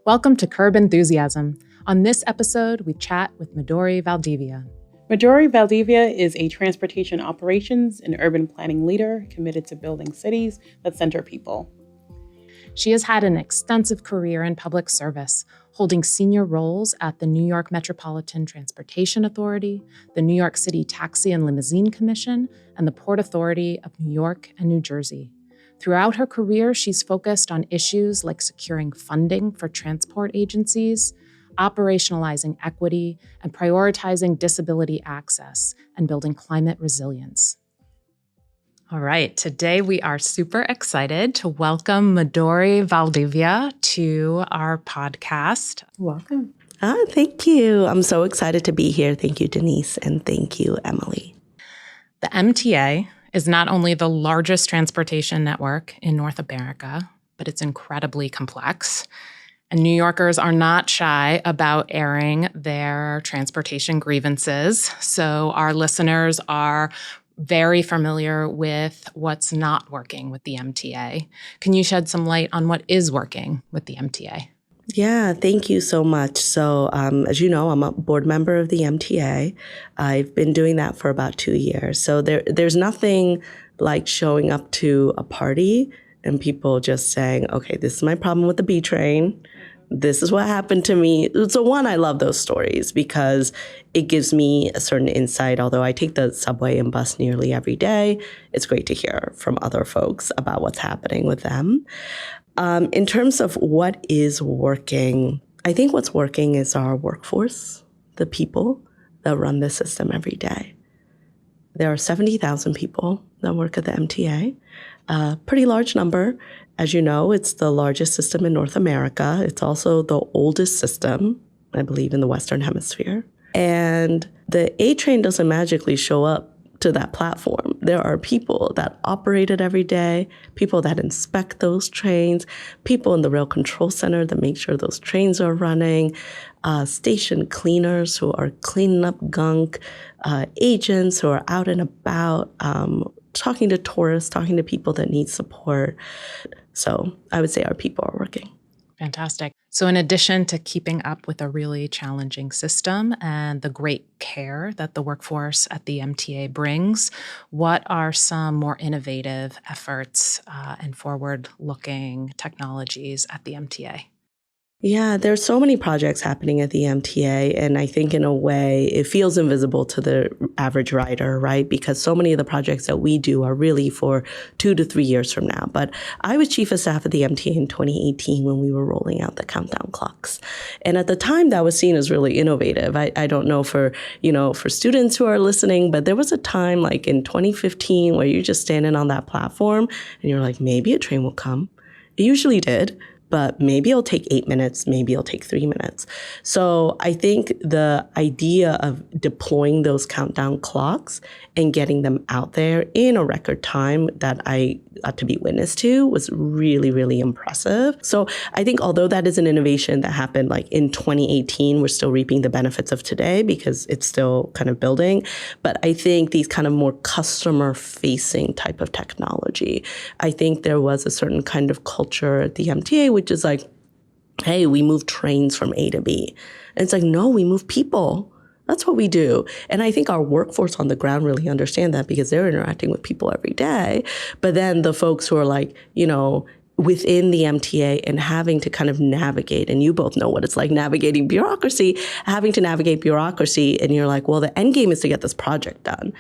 Welcome to Curb Enthusiasm. On this episode, we chat with Midori Valdivia. Midori Valdivia is a transportation operations and urban planning leader committed to building cities that center people. She has had an extensive career in public service, holding senior roles at the New York Metropolitan Transportation Authority, the New York City Taxi and Limousine Commission, and the Port Authority of New York and New Jersey. Throughout her career, she's focused on issues like securing funding for transport agencies, operationalizing equity, and prioritizing disability access and building climate resilience. All right, today we are super excited to welcome Midori Valdivia to our podcast. Welcome. Thank you. I'm so excited to be here. Thank you, Diniece, and thank you, Emily. The MTA is not only the largest transportation network in North America, but it's incredibly complex. And New Yorkers are not shy about airing their transportation grievances. So our listeners are very familiar with what's not working with the MTA. Can you shed some light on what is working with the MTA? Yeah, thank you so much. So as you know, I'm a board member of the MTA. I've been doing that for about 2 years. So there's nothing like showing up to a party and people just saying, okay, this is my problem with the B train. This is what happened to me. So one, I love those stories because it gives me a certain insight. Although I take the subway and bus nearly every day, it's great to hear from other folks about what's happening with them. In terms of what is working, I think what's working is our workforce, the people that run the system every day. There are 70,000 people that work at the MTA, a pretty large number. As you know, it's the largest system in North America. It's also the oldest system, I believe, in the Western Hemisphere. And the A train doesn't magically show up to that platform. There are people that operate it every day, people that inspect those trains, people in the rail control center that make sure those trains are running, station cleaners who are cleaning up gunk, agents who are out and about, talking to tourists, talking to people that need support. So I would say our people are working. Fantastic. So in addition to keeping up with a really challenging system and the great care that the workforce at the MTA brings, what are some more innovative efforts and forward-looking technologies at the MTA? Yeah, there's so many projects happening at the MTA, and I think in a way it feels invisible to the average rider, right? Because so many of the projects that we do are really for 2 to 3 years from now. But I was chief of staff at the MTA in 2018 when we were rolling out the countdown clocks. And at the time that was seen as really innovative. I don't know for students who are listening, but there was a time like in 2015 where you're just standing on that platform and you're like, maybe a train will come. It usually did. But maybe it'll take 8 minutes, maybe it'll take 3 minutes. So I think the idea of deploying those countdown clocks and getting them out there in a record time that I got to be witness to was really, really impressive. So I think although that is an innovation that happened like in 2018, we're still reaping the benefits of today because it's still kind of building. But I think these kind of more customer-facing type of technology, I think there was a certain kind of culture at the MTA, which is like, hey, we move trains from A to B. And it's like, no, we move people. That's what we do. And I think our workforce on the ground really understand that because they're interacting with people every day. But then the folks who are like, within the MTA and having to kind of navigate, and you both know what it's like navigating bureaucracy, having to navigate bureaucracy, and you're like, well, the end game is to get this project done.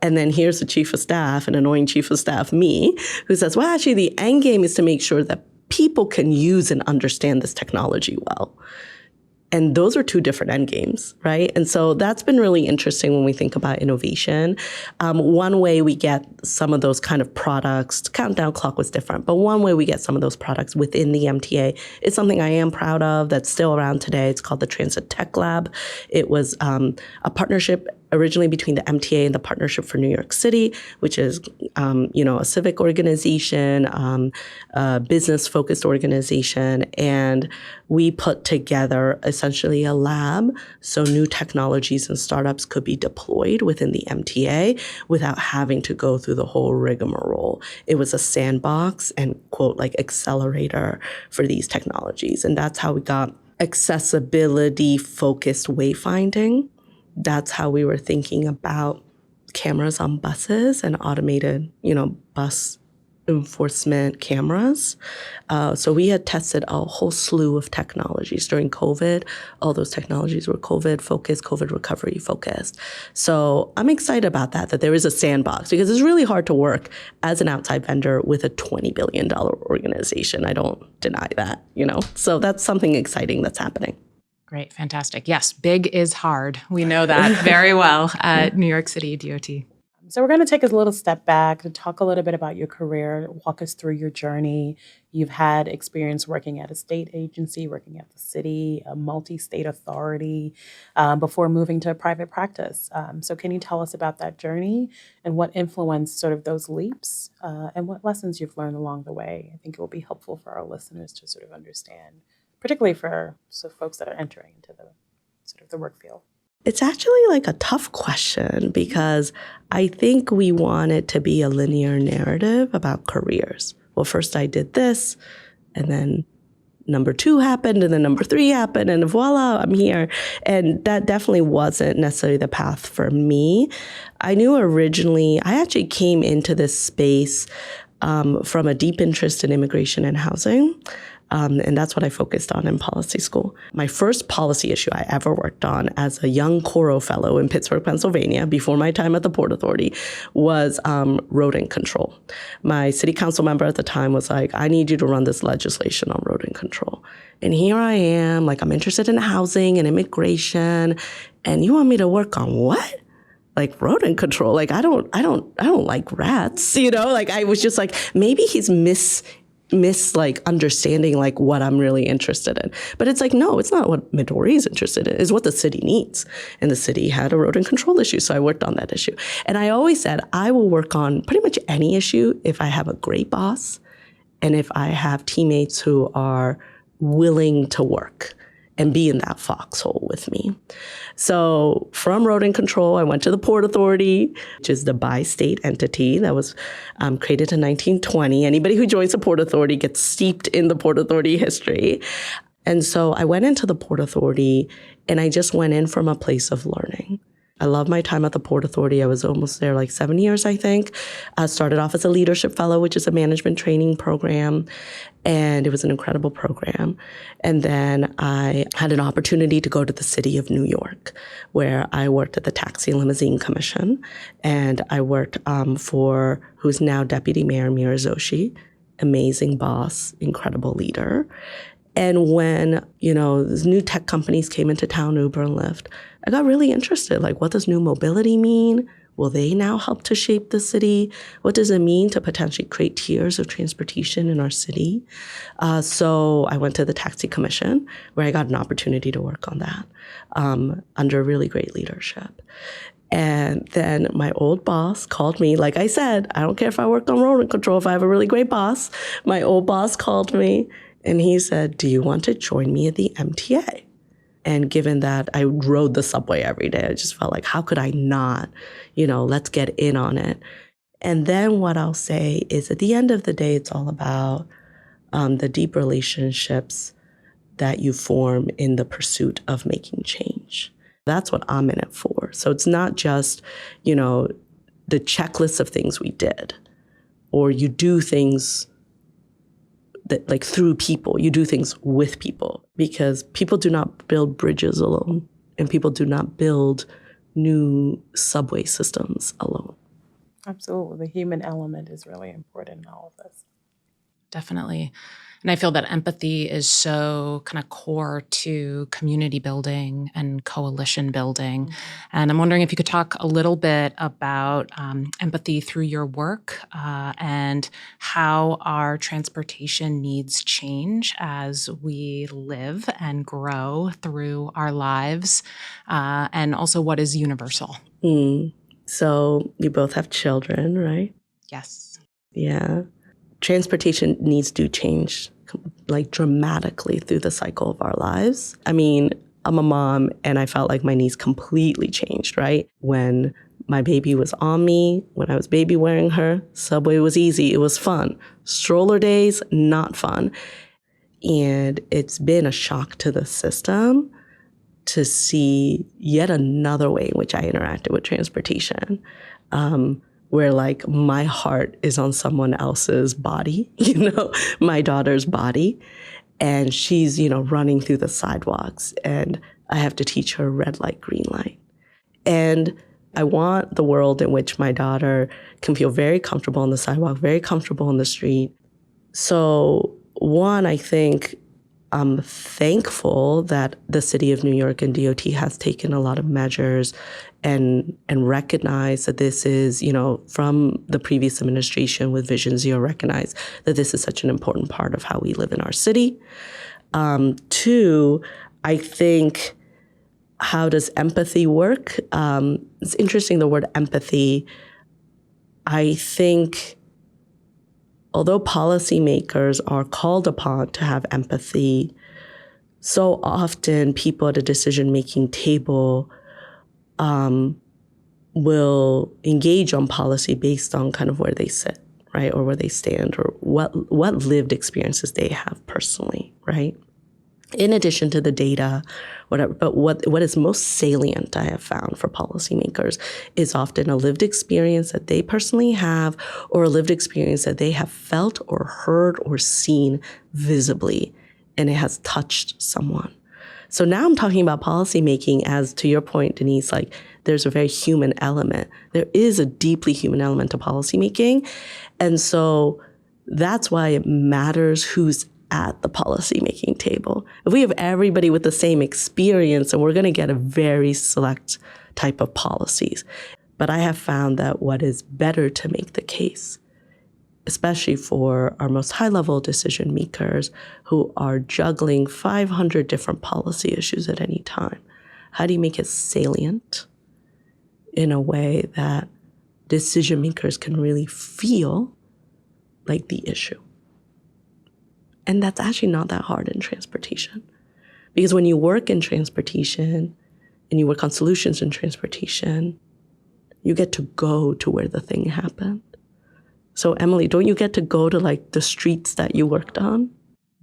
And then here's the chief of staff, an annoying chief of staff, me, who says, well, actually, the end game is to make sure that people can use and understand this technology well. And those are two different end games, right? And so that's been really interesting when we think about innovation. One way we get some of those kind of products, countdown clock was different, but one way we get some of those products within the MTA is something I am proud of that's still around today. It's called the Transit Tech Lab. It was a partnership originally between the MTA and the Partnership for New York City, which is, a civic organization, a business-focused organization. And we put together essentially a lab so new technologies and startups could be deployed within the MTA without having to go through the whole rigmarole. It was a sandbox and, quote, like accelerator for these technologies. And that's how we got accessibility-focused wayfinding. That's how we were thinking about cameras on buses and automated, bus enforcement cameras. So we had tested a whole slew of technologies during COVID. All those technologies were COVID-focused, COVID recovery focused. So I'm excited about that there is a sandbox, because it's really hard to work as an outside vendor with a $20 billion organization. I don't deny that, So that's something exciting that's happening. Great. Fantastic. Yes, big is hard. We know that very well at New York City DOT. So we're going to take a little step back to talk a little bit about your career, walk us through your journey. You've had experience working at a state agency, working at the city, a multi-state authority, before moving to a private practice. So can you tell us about that journey and what influenced sort of those leaps and what lessons you've learned along the way? I think it will be helpful for our listeners to sort of understand, particularly for folks that are entering into the sort of the work field. It's actually like a tough question, because I think we want it to be a linear narrative about careers. Well, first I did this, and then number 2 happened, and then number 3 happened, and voila, I'm here. And that definitely wasn't necessarily the path for me. I knew originally, I actually came into this space from a deep interest in immigration and housing. And that's what I focused on in policy school. My first policy issue I ever worked on as a young Coro fellow in Pittsburgh, Pennsylvania, before my time at the Port Authority, was rodent control. My city council member at the time was like, I need you to run this legislation on rodent control. And here I am, like, I'm interested in housing and immigration, and you want me to work on what? Like rodent control? Like, I don't like rats, Like, I was just like, maybe he's understanding like what I'm really interested in. But it's like, no, it's not what Midori is interested in. It's what the city needs. And the city had a rodent control issue, so I worked on that issue. And I always said I will work on pretty much any issue if I have a great boss and if I have teammates who are willing to work and be in that foxhole with me. So from rodent control, I went to the Port Authority, which is the bi-state entity that was created in 1920. Anybody who joins the Port Authority gets steeped in the Port Authority history. And so I went into the Port Authority, and I just went in from a place of learning. I love my time at the Port Authority. I was almost there like 7 years, I think. I started off as a leadership fellow, which is a management training program. And it was an incredible program. And then I had an opportunity to go to the city of New York, where I worked at the Taxi and Limousine Commission. And I worked for who's now Deputy Mayor Mira Zoshi, amazing boss, incredible leader. And when, these new tech companies came into town, Uber and Lyft, I got really interested. Like, what does new mobility mean? Will they now help to shape the city? What does it mean to potentially create tiers of transportation in our city? So I went to the Taxi Commission, where I got an opportunity to work on that under really great leadership. And then my old boss called me. Like I said, I don't care if I worked on rodent control, if I have a really great boss. My old boss called me, and he said, do you want to join me at the MTA? And given that I rode the subway every day, I just felt like, how could I not? Let's get in on it. And then what I'll say is, at the end of the day, it's all about the deep relationships that you form in the pursuit of making change. That's what I'm in it for. So it's not just, the checklist of things we did, or you do things that, like, through people, you do things with people, because people do not build bridges alone, and people do not build new subway systems alone. Absolutely. The human element is really important in all of this. Definitely. And I feel that empathy is so kind of core to community building and coalition building. And I'm wondering if you could talk a little bit about empathy through your work and how our transportation needs change as we live and grow through our lives, and also what is universal. So you both have children, right? Yes. Yeah. Transportation needs to change like dramatically through the cycle of our lives. I mean, I'm a mom and I felt like my needs completely changed, right? When my baby was on me, when I was baby wearing her, subway was easy. It was fun. Stroller days, not fun. And it's been a shock to the system to see yet another way in which I interacted with transportation. Where like my heart is on someone else's body, my daughter's body. And she's, running through the sidewalks and I have to teach her red light, green light. And I want the world in which my daughter can feel very comfortable on the sidewalk, very comfortable on the street. So one, I think I'm thankful that the city of New York and DOT has taken a lot of measures and recognized that this is, from the previous administration with Vision Zero, recognized that this is such an important part of how we live in our city. Two, I think, how does empathy work? It's interesting, the word empathy. I think although policymakers are called upon to have empathy, so often people at a decision-making table will engage on policy based on kind of where they sit, right, or where they stand, or what lived experiences they have personally, right? In addition to the data, whatever, but what is most salient I have found for policymakers is often a lived experience that they personally have, or a lived experience that they have felt or heard or seen visibly, and it has touched someone. So now I'm talking about policymaking as, to your point, Diniece, like there's a very human element. There is a deeply human element to policymaking. And so that's why it matters who's at the policymaking table. If we have everybody with the same experience, then we're going to get a very select type of policies. But I have found that what is better to make the case, especially for our most high-level decision makers who are juggling 500 different policy issues at any time, how do you make it salient in a way that decision makers can really feel like the issue? And that's actually not that hard in transportation. Because when you work in transportation and you work on solutions in transportation, you get to go to where the thing happened. So Emily, don't you get to go to like the streets that you worked on?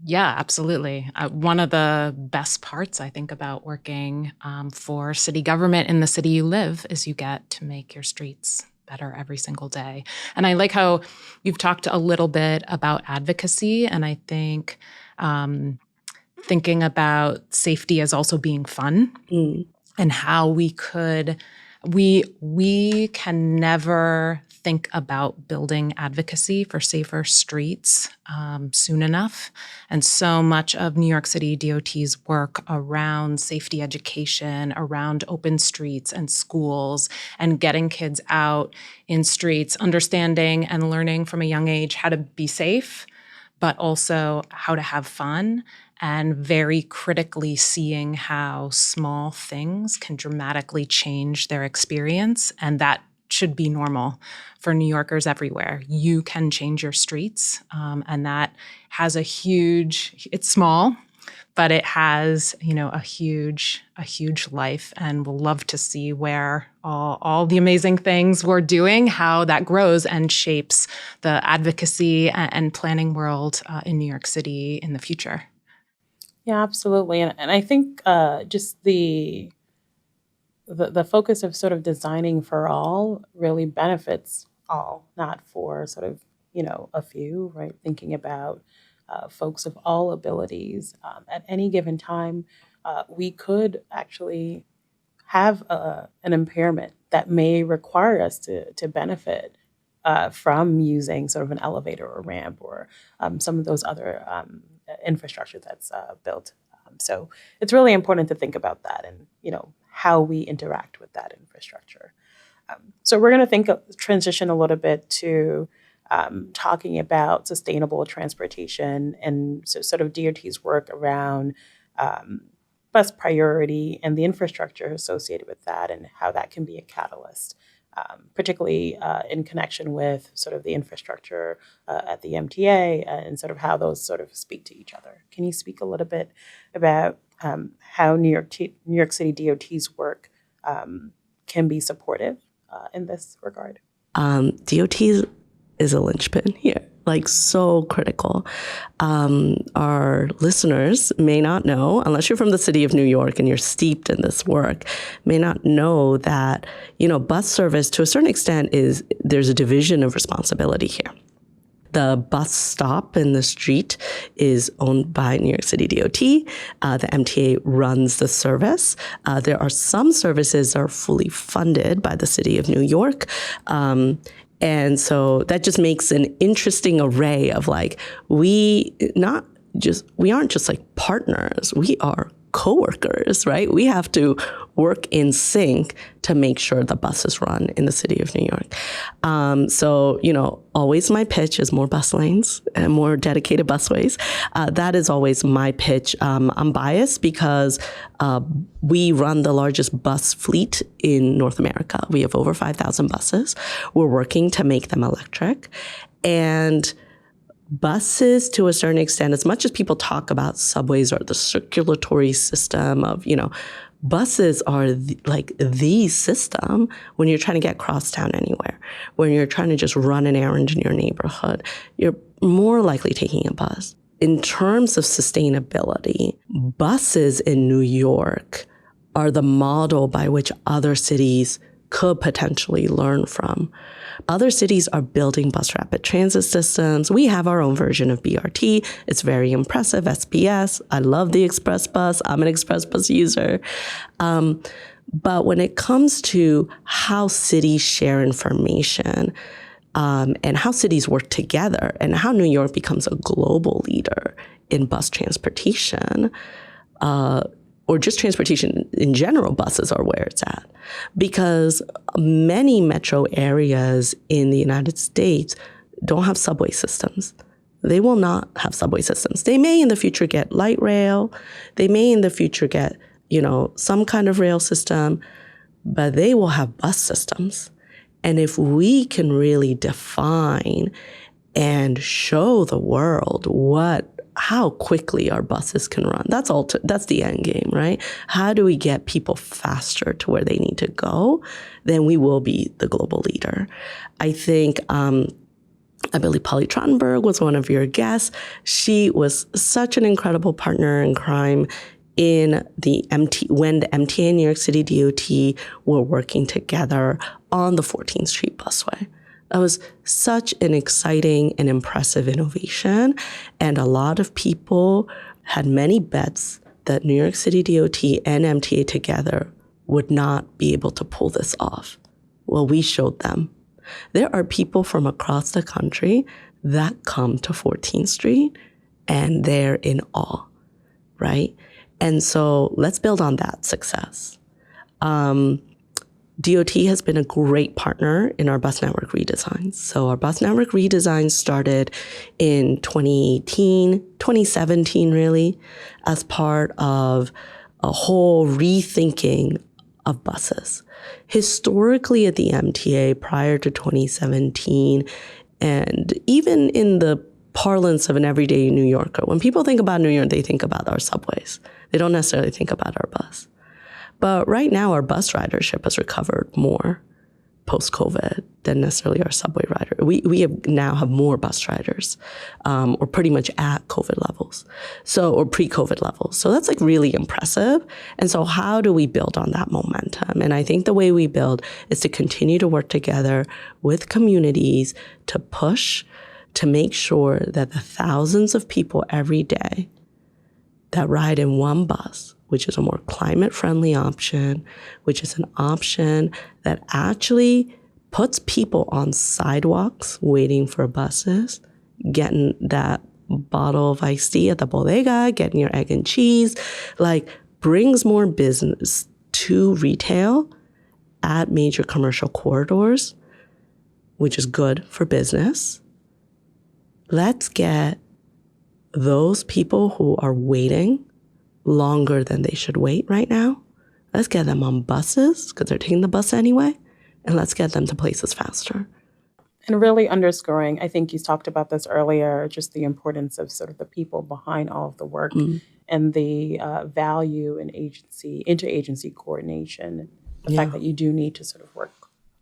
Yeah, absolutely. One of the best parts, I think, about working for city government in the city you live is you get to make your streets better every single day. And I like how you've talked a little bit about advocacy, and I think thinking about safety as also being fun and how we can never think about building advocacy for safer streets soon enough. And so much of New York City DOT's work around safety education, around open streets and schools, and getting kids out in streets, understanding and learning from a young age how to be safe, but also how to have fun, and very critically seeing how small things can dramatically change their experience. And that should be normal for New Yorkers everywhere. You can change your streets, and that has it's small, but it has, a huge life, and we'll love to see where all the amazing things we're doing, how that grows and shapes the advocacy and planning world in New York City in the future. Yeah, absolutely. And I think just the focus of sort of designing for all really benefits all, not for sort of, a few, right? Thinking about folks of all abilities. At any given time, we could actually have an impairment that may require us to benefit from using sort of an elevator or ramp or some of those other infrastructure that's built. So it's really important to think about that and, how we interact with that infrastructure. So we're going to transition a little bit to talking about sustainable transportation and sort of DOT's work around bus priority and the infrastructure associated with that and how that can be a catalyst, particularly in connection with sort of the infrastructure at the MTA and sort of how those sort of speak to each other. Can you speak a little bit about how New York City DOT's work can be supportive in this regard? DOT is a linchpin here, like so critical. Our listeners may not know, unless you're from the city of New York and you're steeped in this work, may not know that, bus service to a certain extent there's a division of responsibility here. The bus stop in the street is owned by New York City DOT. The MTA runs the service. There are some services that are fully funded by the city of New York. And so that just makes an interesting array of we aren't just like partners, we are coworkers, right? We have to work in sync to make sure the buses run in the city of New York. So, always my pitch is more bus lanes and more dedicated busways. That is always my pitch. I'm biased because we run the largest bus fleet in North America. We have over 5,000 buses. We're working to make them electric. And buses, to a certain extent, as much as people talk about subways or the circulatory system of, buses are the system when you're trying to get crosstown anywhere, when you're trying to just run an errand in your neighborhood, you're more likely taking a bus. In terms of sustainability, buses in New York are the model by which other cities could potentially learn from. Other cities are building bus rapid transit systems. We have our own version of BRT. It's very impressive, SPS. I love the express bus. I'm an express bus user. But when it comes to how cities share information and how cities work together and how New York becomes a global leader in bus transportation, or just transportation in general, buses are where it's at. Because many metro areas in the United States don't have subway systems. They will not have subway systems. They may in the future get light rail. They may in the future get, some kind of rail system, but they will have bus systems. And if we can really define and show the world how quickly our buses can run. That's the end game, right? How do we get people faster to where they need to go? Then we will be the global leader. I think, I believe Polly Trottenberg was one of your guests. She was such an incredible partner in crime when the MTA and New York City DOT were working together on the 14th Street busway. That was such an exciting and impressive innovation. And a lot of people had many bets that New York City DOT and MTA together would not be able to pull this off. Well, we showed them. There are people from across the country that come to 14th Street and they're in awe, right? And so let's build on that success. DOT has been a great partner in our bus network redesigns. So our bus network redesign started in 2017 really, as part of a whole rethinking of buses. Historically at the MTA prior to 2017, and even in the parlance of an everyday New Yorker, when people think about New York, they think about our subways. They don't necessarily think about our bus. But right now, our bus ridership has recovered more post-COVID than necessarily our subway rider. We now have more bus riders, or pretty much at COVID levels, or pre-COVID levels. So that's really impressive. And so how do we build on that momentum? And I think the way we build is to continue to work together with communities to push, to make sure that the thousands of people every day that ride in one bus, which is a more climate-friendly option, which is an option that actually puts people on sidewalks waiting for buses, getting that bottle of iced tea at the bodega, getting your egg and cheese, like brings more business to retail at major commercial corridors, which is good for business. Let's get those people who are waiting longer than they should wait right now. Let's get them on buses because they're taking the bus anyway, and let's get them to places faster. And really underscoring, I think you talked about this earlier, just the importance of sort of the people behind all of the work and the value in interagency coordination, the fact that you do need to sort of work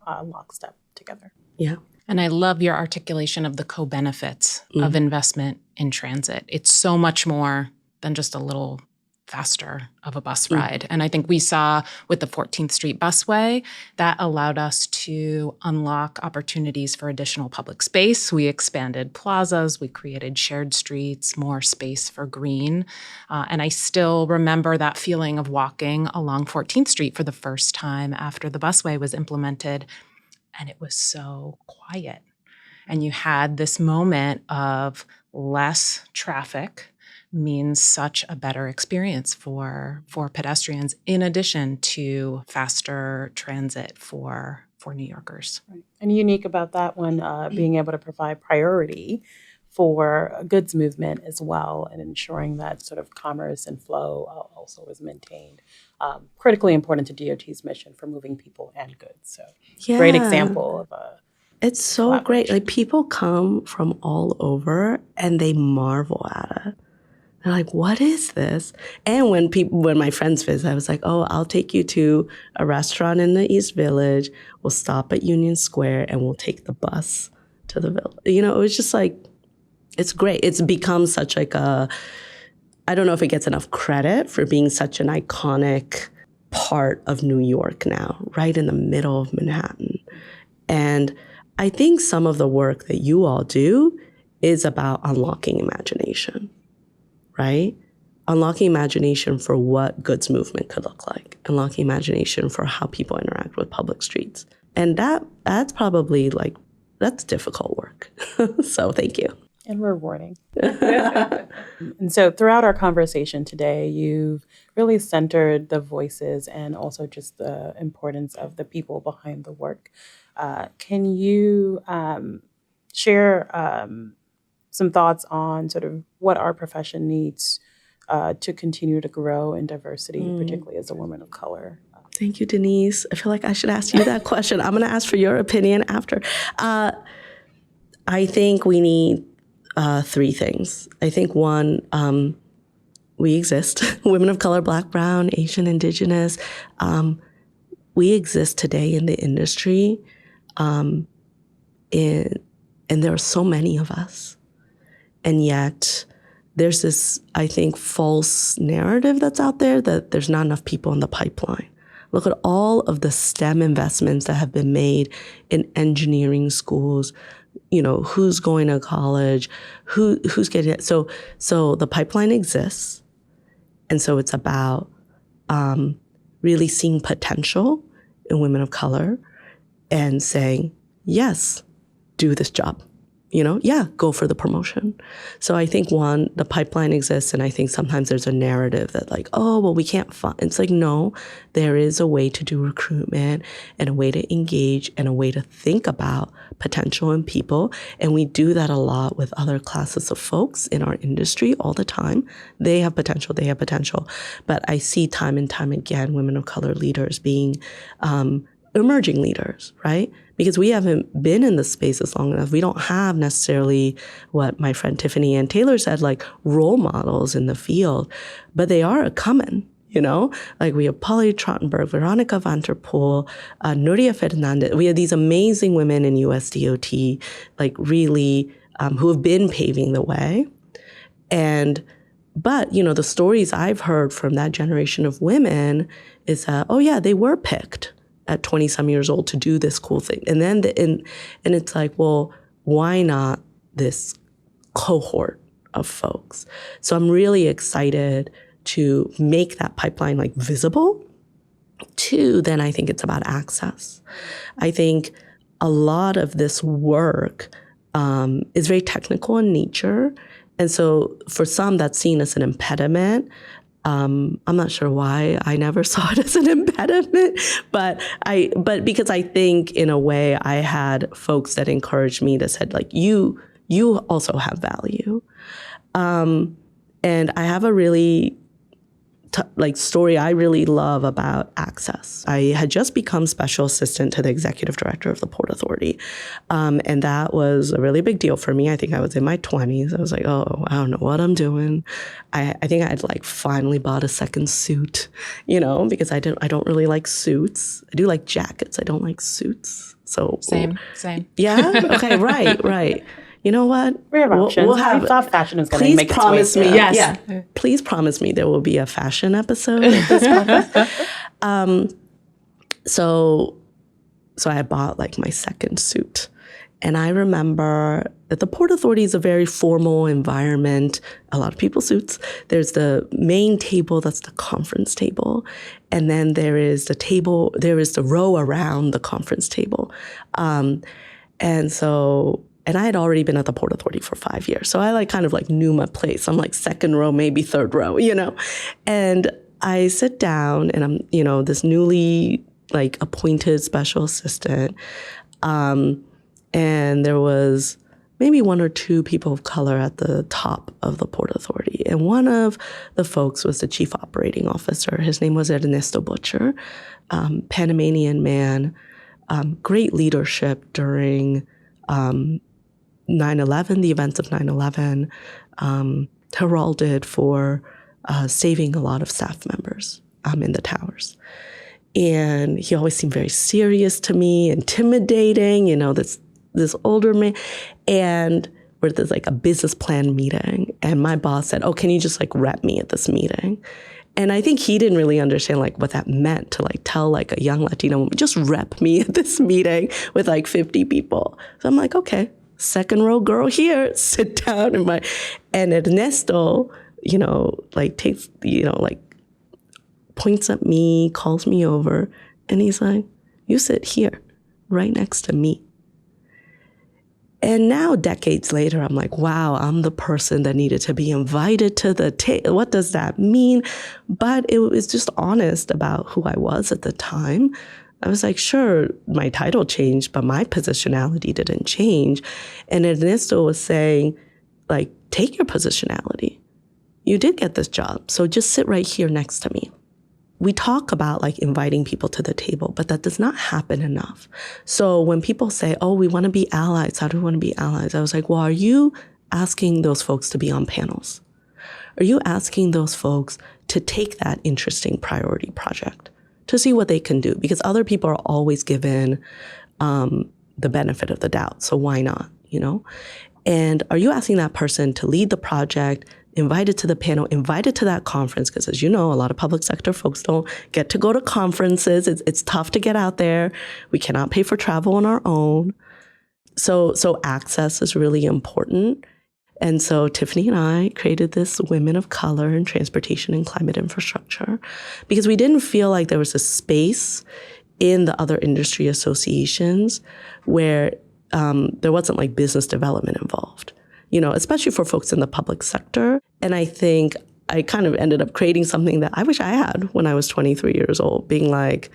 lockstep together. Yeah. And I love your articulation of the co-benefits of investment in transit. It's so much more than just a little faster of a bus ride. And I think we saw with the 14th Street busway, that allowed us to unlock opportunities for additional public space. We expanded plazas, we created shared streets, more space for green. And I still remember that feeling of walking along 14th Street for the first time after the busway was implemented. And it was so quiet. And you had this moment of less traffic means such a better experience for pedestrians, in addition to faster transit for New Yorkers. Right. And unique about that one, being able to provide priority for goods movement as well, and ensuring that sort of commerce and flow also is maintained. Critically important to DOT's mission for moving people and goods. So great example of it's so great. Like people come from all over and they marvel at it. They're like, what is this? And when my friends visit, I was like, oh, I'll take you to a restaurant in the East Village. We'll stop at Union Square and we'll take the bus to the village. You know, it was just like, it's great. It's become such like I don't know if it gets enough credit for being such an iconic part of New York now, right in the middle of Manhattan. And I think some of the work that you all do is about unlocking imagination. Right? Unlocking imagination for what goods movement could look like. Unlocking imagination for how people interact with public streets. And that's probably that's difficult work. So thank you. And rewarding. And so throughout our conversation today, you've really centered the voices and also just the importance of the people behind the work. Can you share some thoughts on sort of what our profession needs to continue to grow in diversity, particularly as a woman of color? Thank you, Diniece. I feel like I should ask you that question. I'm going to ask for your opinion after. I think we need three things. I think one, we exist. Women of color, Black, Brown, Asian, Indigenous. We exist today in the industry, and there are so many of us. And yet there's this, I think, false narrative that's out there that there's not enough people in the pipeline. Look at all of the STEM investments that have been made in engineering schools. You know, who's going to college, who's getting it. So the pipeline exists. And so it's about really seeing potential in women of color and saying, yes, do this job. You know, yeah, go for the promotion. So I think one, the pipeline exists, and I think sometimes there's a narrative that like, oh, well, we can't find. It's like, no, there is a way to do recruitment and a way to engage and a way to think about potential in people. And we do that a lot with other classes of folks in our industry all the time. They have potential. But I see time and time again, women of color leaders being emerging leaders, right? Because we haven't been in the spaces long enough. We don't have necessarily what my friend Tiffany Ann Taylor said, like role models in the field, but they are coming, you know? Like we have Polly Trottenberg, Veronica Vanterpool, Nuria Fernandez. We have these amazing women in US DOT, like really, who have been paving the way. But, you know, the stories I've heard from that generation of women is that, oh yeah, they were picked at 20-some years old to do this cool thing. And then, and it's like, well, why not this cohort of folks? So I'm really excited to make that pipeline like visible. Two, then I think it's about access. I think a lot of this work is very technical in nature. And so for some, that's seen as an impediment. I'm not sure why I never saw it as an impediment, but because I think in a way I had folks that encouraged me that said, like, you also have value. And I have a really story I really love about access. I had just become special assistant to the executive director of the Port Authority. And that was a really big deal for me. I think I was in my 20s. I was like, oh, I don't know what I'm doing. I think I'd like finally bought a second suit, because I don't really like suits. I do like jackets. I don't like suits. So Same. Yeah? Okay, right. You know what? We have options. We'll have, we thought fashion is going to please make its way. promise me. Yes. Yeah. Please promise me there will be a fashion episode of this podcast. So I bought like my second suit. And I remember that the Port Authority is a very formal environment. A lot of people suits. There's the main table, that's the conference table. And then there is the row around the conference table. And I had already been at the Port Authority for 5 years. So I kind of knew my place. I'm like second row, maybe third row, And I sit down and I'm, this newly appointed special assistant. And there was maybe one or two people of color at the top of the Port Authority. And one of the folks was the chief operating officer. His name was Ernesto Butcher, Panamanian man, great leadership during 9/11, the events of 9/11, heralded for saving a lot of staff members in the towers. And he always seemed very serious to me, intimidating, this older man. And we're at this a business plan meeting. And my boss said, oh, can you just rep me at this meeting? And I think he didn't really understand what that meant to tell a young Latino woman, just rep me at this meeting with 50 people. So I'm like, okay, second row girl here, sit down and Ernesto, takes, points at me, calls me over, and he's like, you sit here right next to me. And now, decades later, I'm like, wow, I'm the person that needed to be invited to the table. What does that mean? But it was just honest about who I was at the time. I was like, sure, my title changed, but my positionality didn't change. And Ernesto was saying, take your positionality. You did get this job, so just sit right here next to me. We talk about inviting people to the table, but that does not happen enough. So when people say, oh, we want to be allies, how do we want to be allies? I was like, well, are you asking those folks to be on panels? Are you asking those folks to take that interesting priority project to see what they can do? Because other people are always given the benefit of the doubt. So why not, And are you asking that person to lead the project, invited to the panel, invited to that conference? Because as you know, a lot of public sector folks don't get to go to conferences. It's tough to get out there. We cannot pay for travel on our own. So access is really important. And so Tiffany and I created this Women of Color in Transportation and Climate Infrastructure because we didn't feel like there was a space in the other industry associations where there wasn't business development involved. Especially for folks in the public sector. And I think I kind of ended up creating something that I wish I had when I was 23 years old, being like,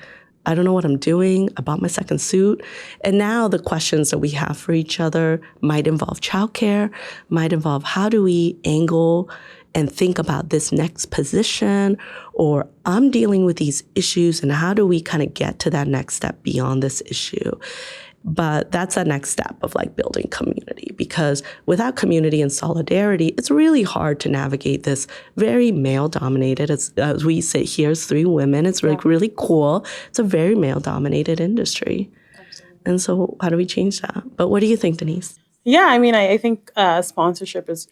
I don't know what I'm doing. I bought my second suit. And now the questions that we have for each other might involve childcare, might involve how do we angle and think about this next position, or I'm dealing with these issues and how do we kind of get to that next step beyond this issue? But that's the next step of building community, because without community and solidarity, it's really hard to navigate this very male-dominated, as we sit here as three women, it's really cool. It's a very male-dominated industry. Absolutely. And so how do we change that? But what do you think, Diniece? Yeah, I think sponsorship is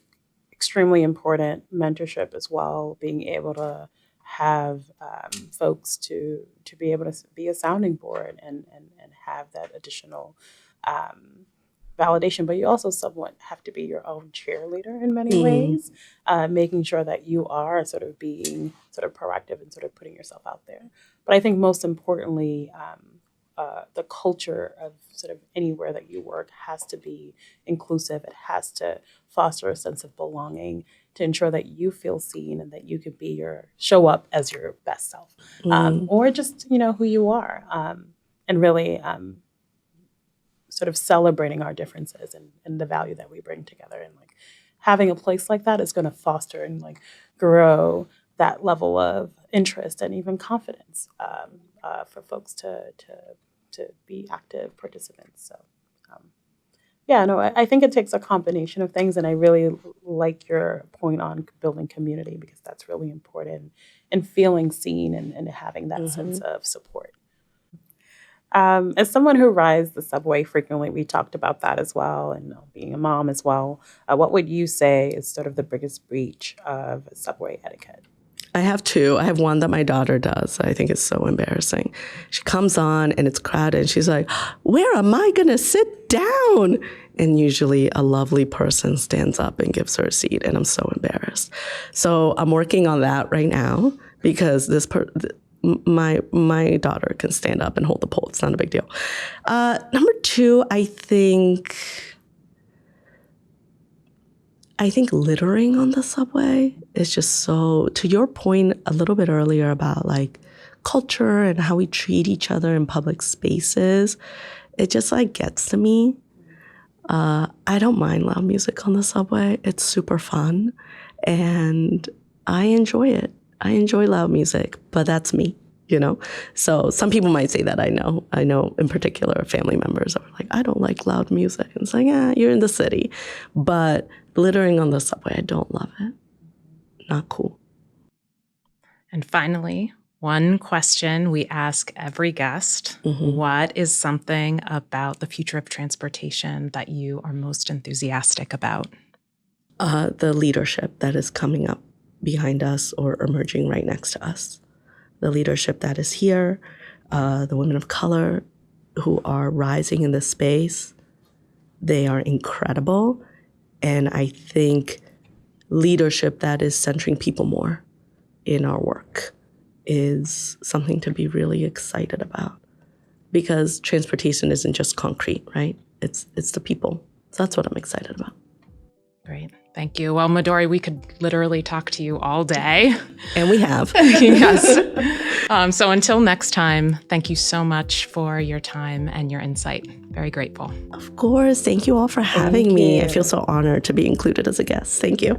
extremely important, mentorship as well, being able to have folks to be able to be a sounding board and have that additional validation. But you also somewhat have to be your own cheerleader in many ways, making sure that you are sort of being sort of proactive and sort of putting yourself out there. But I think most importantly, the culture of sort of anywhere that you work has to be inclusive. It has to foster a sense of belonging to ensure that you feel seen and that you can show up as your best self, or just, who you are, and really sort of celebrating our differences and the value that we bring together. And like having a place like that is going to foster and like grow that level of interest and even confidence for folks to be active participants. So, I think it takes a combination of things, and I really like your point on building community because that's really important, and feeling seen and having that sense of support. As someone who rides the subway frequently, we talked about that as well, and being a mom as well. What would you say is sort of the biggest breach of subway etiquette? I have two. I have one that my daughter does. I think it's so embarrassing. She comes on and it's crowded and she's like, where am I going to sit down? And usually a lovely person stands up and gives her a seat, and I'm so embarrassed. So I'm working on that right now because my daughter can stand up and hold the pole. It's not a big deal. Number two, I think littering on the subway is just so, to your point a little bit earlier about like culture and how we treat each other in public spaces, it just like gets to me. I don't mind loud music on the subway. It's super fun and I enjoy it. I enjoy loud music, but that's me, So some people might say that. I know in particular family members are like, I don't like loud music. And it's like, you're in the city. But littering on the subway, I don't love it. Not cool. And finally, one question we ask every guest. What is something about the future of transportation that you are most enthusiastic about? The leadership that is coming up behind us or emerging right next to us. The leadership that is here, the women of color who are rising in this space, they are incredible. And I think leadership that is centering people more in our work is something to be really excited about. Because transportation isn't just concrete, right? It's the people. So that's what I'm excited about. Great. Thank you. Well, Midori, we could literally talk to you all day. And we have. Yes. So until next time, thank you so much for your time and your insight. Very grateful. Of course. Thank you all for having me. I feel so honored to be included as a guest. Thank you.